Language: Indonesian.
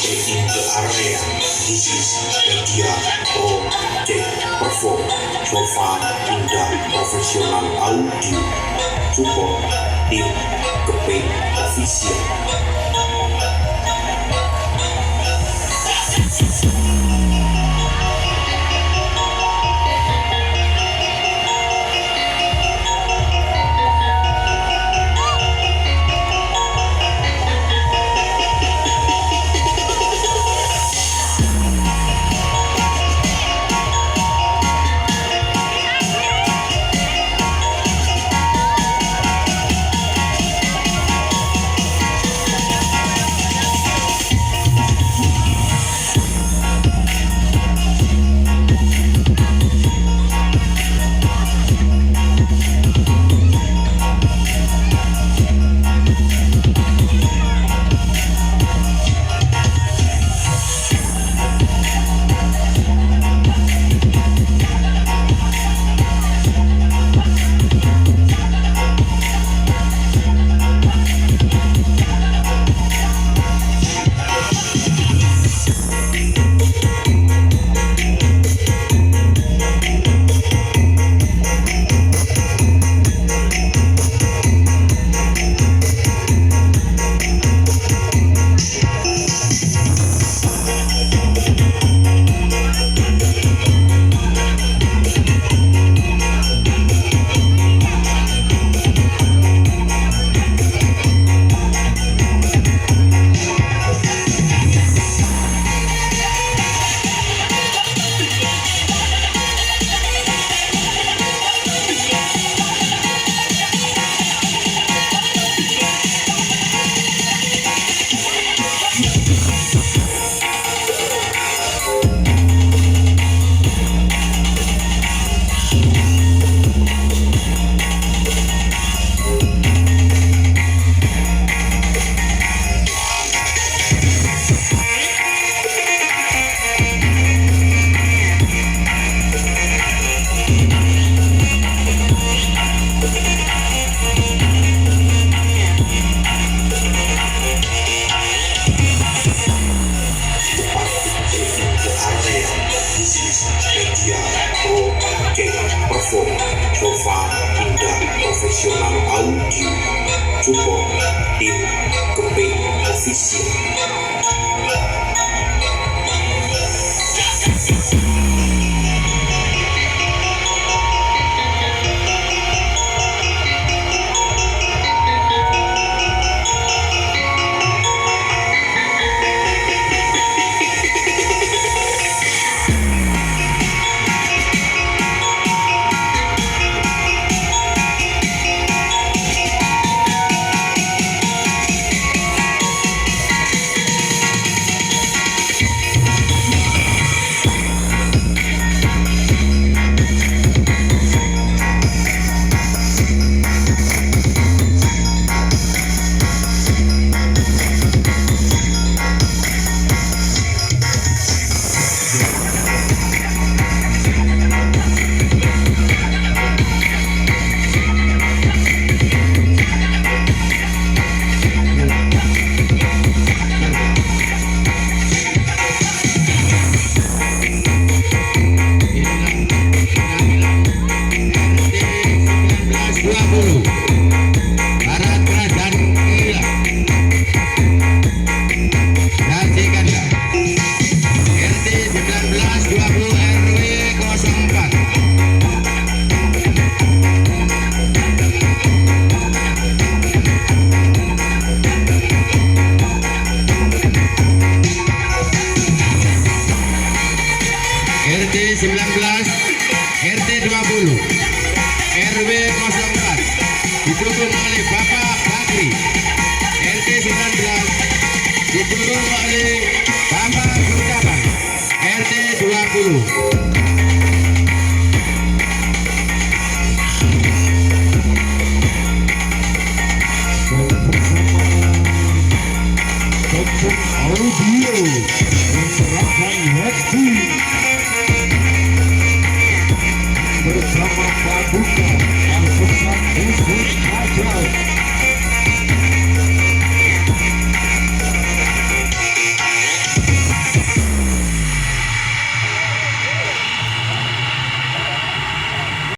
in the area. This is Jedag Horeg perform so far in the professional audio support tim Tekdung official. Perform so far in the professional audio support tim Tekdung official. RT 19, RT 20, RW 04 didukung oleh Bapak Bakri. RT 19 didukung oleh Bapak Sucapan. RT 20 audio menyerahkan hati bersama Paduka